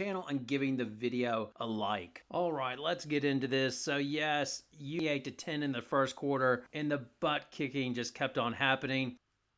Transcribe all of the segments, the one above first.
channel and giving the video a like. All right, let's get into this. So yes, 8-10 in the first quarter, and the butt kicking just kept on happening.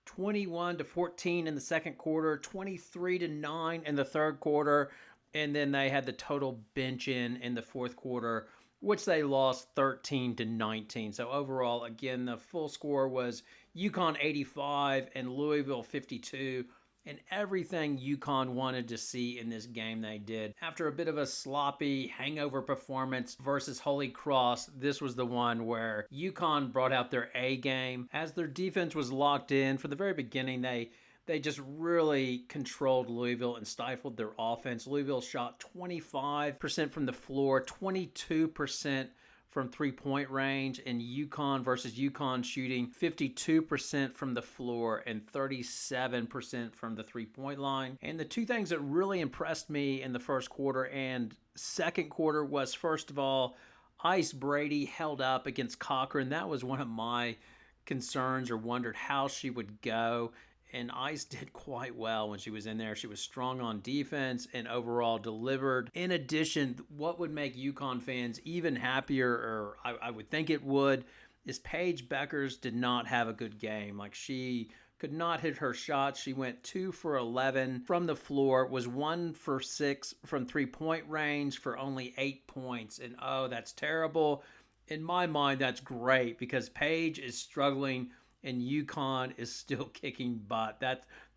21-14 in the second quarter, 23-9 in the third quarter, and then they had the total bench in the fourth quarter, which they lost 13-19. So overall, again, the full score was UConn 85 and Louisville 52. And everything UConn wanted to see in this game they did. After a bit of a sloppy hangover performance versus Holy Cross, this was the one where UConn brought out their A game. As their defense was locked in from the very beginning, they just really controlled Louisville and stifled their offense. Louisville shot 25% from the floor, 22% from three-point range, and UConn versus UConn shooting 52% from the floor and 37% from the three-point line. And the two things that really impressed me in the first quarter and second quarter was, first of all, Ice Brady held up against Cochran. That was one of my concerns, or wondered how she would go. And Ice did quite well when she was in there. She was strong on defense and overall delivered. In addition, what would make UConn fans even happier, or I would think it would, is Paige Beckers did not have a good game. Like, she could not hit her shots. She went 2 for 11 from the floor, was 1 for 6 from three-point range for only 8 points. And oh, that's terrible. In my mind, that's great because Paige is struggling and UConn is still kicking butt.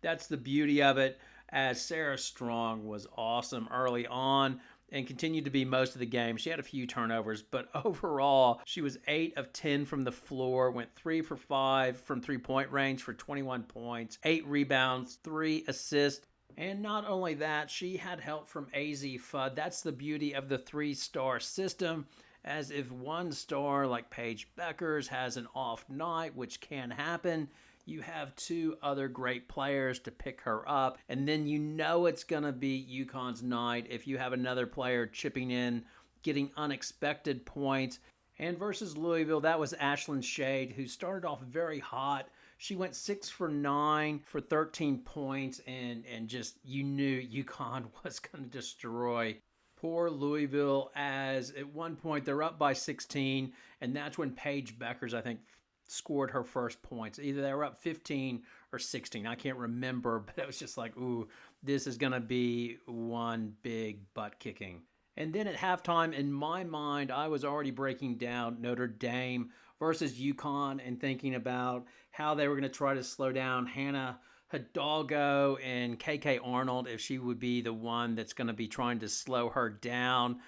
That's the beauty of it, as Sarah Strong was awesome early on and continued to be most of the game. She had a few turnovers, but overall, she was 8 of 10 from the floor, went 3 for 5 from three-point range for 21 points, 8 rebounds, 3 assists. And not only that, she had help from Azzi Fudd. That's the beauty of the 3-star system, as if one star like Paige Beckers has an off night, which can happen, you have 2 other great players to pick her up, and then you know it's going to be UConn's night if you have another player chipping in, getting unexpected points. And versus Louisville, that was Ashlyn Shade, who started off very hot. She went 6 for 9 for 13 points, and just, you knew UConn was going to destroy poor Louisville, as at one point they're up by 16, and that's when Paige Beckers, I think, scored her first points. Either they were up 15 or 16. I can't remember, but it was just like, ooh, this is going to be one big butt kicking. And then at halftime, in my mind, I was already breaking down Notre Dame versus UConn and thinking about how they were going to try to slow down Hannah Hidalgo and KK Arnold, if she would be the one that's going to be trying to slow her down.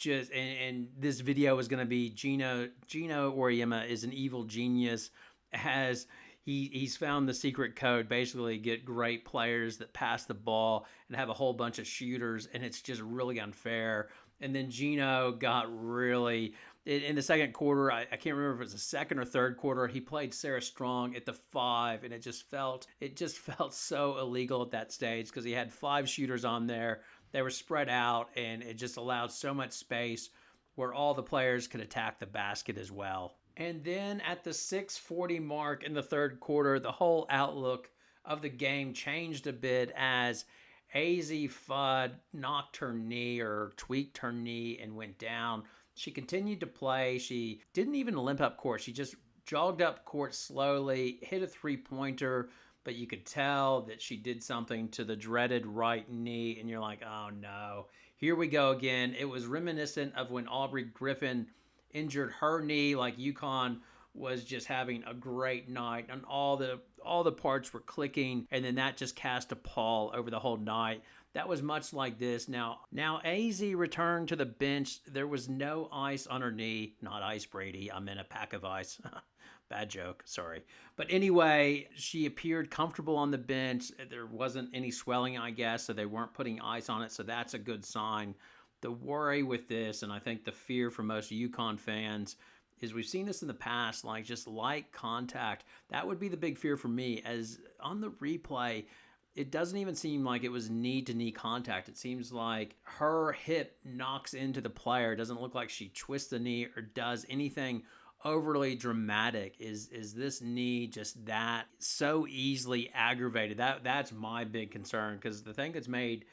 And this video is going to be Gino Auriemma is an evil genius, as he's found the secret code, basically get great players that pass the ball and have a whole bunch of shooters, and it's just really unfair. And then Gino got really, in the second quarter, I can't remember if it was the second or third quarter, he played Sarah Strong at the 5, and it just felt so illegal at that stage because he had 5 shooters on there. They were spread out, and it just allowed so much space where all the players could attack the basket as well. And then at the 6:40 mark in the third quarter, the whole outlook of the game changed a bit, as Azzi Fudd knocked her knee, or tweaked her knee, and went down. She continued to play. She didn't even limp up court. She just jogged up court slowly, hit a three-pointer, but you could tell that she did something to the dreaded right knee, and you're like, oh no, here we go again. It was reminiscent of when Aubrey Griffin injured her knee. Like, UConn was just having a great night, and all the parts were clicking, and then that just cast a pall over the whole night. That was much like this. Now Azzi returned to the bench. There was no ice on her knee. Not Ice Brady. I'm in a pack of ice. Bad joke. Sorry. But anyway, she appeared comfortable on the bench. There wasn't any swelling, I guess, so they weren't putting ice on it, so that's a good sign. The worry with this, and I think the fear for most UConn fans, is we've seen this in the past, like just light contact. That would be the big fear for me, as on the replay, it doesn't even seem like it was knee-to-knee contact. It seems like her hip knocks into the player. It doesn't look like she twists the knee or does anything overly dramatic. Is this knee just that so easily aggravated? That's my big concern, because the thing that's made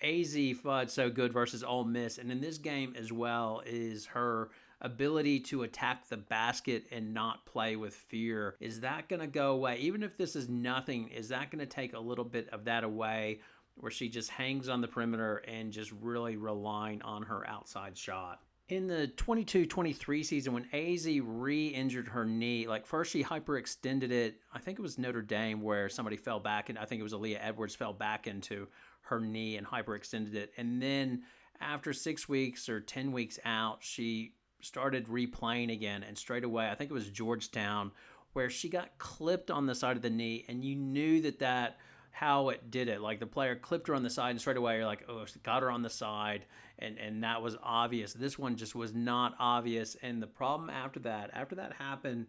Azzi Fudd so good versus Ole Miss, and in this game as well, is her ability to attack the basket and not play with fear. Is that going to go away? Even if this is nothing, is that going to take a little bit of that away, where she just hangs on the perimeter and just really relying on her outside shot? In the 22-23 season, when Azzi re-injured her knee, like first she hyperextended it. I think it was Notre Dame where somebody fell back, and I think it was Aaliyah Edwards fell back into her knee and hyperextended it. And then after 6 weeks or 10 weeks out, she started replaying again, and straight away, I think it was Georgetown, where she got clipped on the side of the knee, and you knew that how it did it. Like the player clipped her on the side, and straight away you're like, oh, she got her on the side, and that was obvious. This one just was not obvious. And the problem after that happened,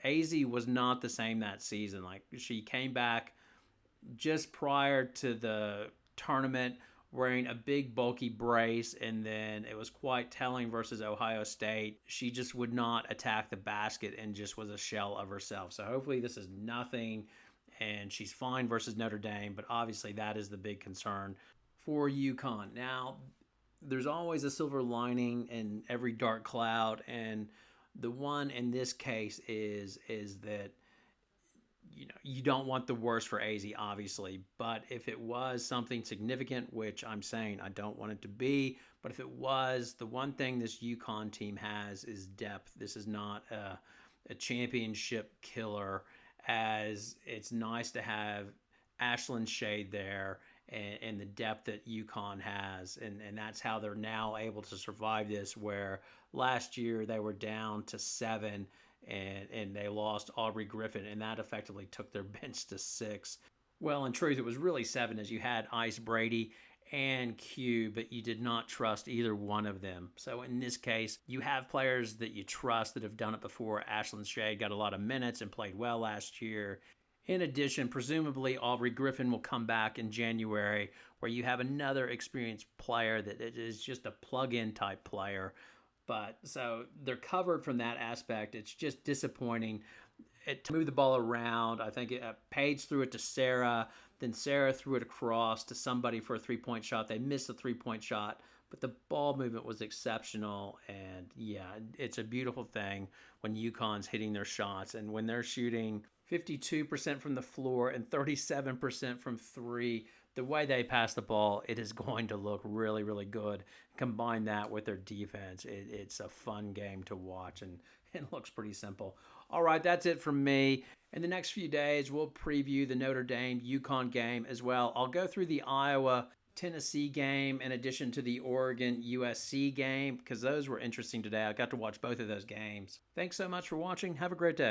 Azzi was not the same that season. Like she came back just prior to the tournament wearing a big bulky brace, and then it was quite telling versus Ohio State. She just would not attack the basket and just was a shell of herself. So hopefully this is nothing, and she's fine versus Notre Dame, but obviously that is the big concern for UConn. Now, there's always a silver lining in every dark cloud, and the one in this case is that you don't want the worst for Azzi, obviously, but if it was something significant, which I'm saying I don't want it to be, but if it was, the one thing this UConn team has is depth. This is not a championship killer, as it's nice to have Ashlyn Shade there and the depth that UConn has, and that's how they're now able to survive this, where last year they were down to 7 and they lost Aubrey Griffin, and that effectively took their bench to 6. Well, in truth, it was really 7, as you had Ice Brady and Q, but you did not trust either one of them. So in this case, you have players that you trust that have done it before. Ashlyn Shade got a lot of minutes and played well last year. In addition, presumably Aubrey Griffin will come back in January, where you have another experienced player that is just a plug-in type player. But so they're covered from that aspect. It's just disappointing to move the ball around. I think Paige threw it to Sarah, then Sarah threw it across to somebody for a three-point shot. They missed a three-point shot, but the ball movement was exceptional. And yeah, it's a beautiful thing when UConn's hitting their shots, and when they're shooting 52% from the floor and 37% from 3. The way they pass the ball, it is going to look really, really good. Combine that with their defense, it's a fun game to watch, and it looks pretty simple. All right, that's it from me. In the next few days, we'll preview the Notre Dame UConn game as well. I'll go through the Iowa Tennessee game in addition to the Oregon USC game, because those were interesting today. I got to watch both of those games. Thanks so much for watching. Have a great day.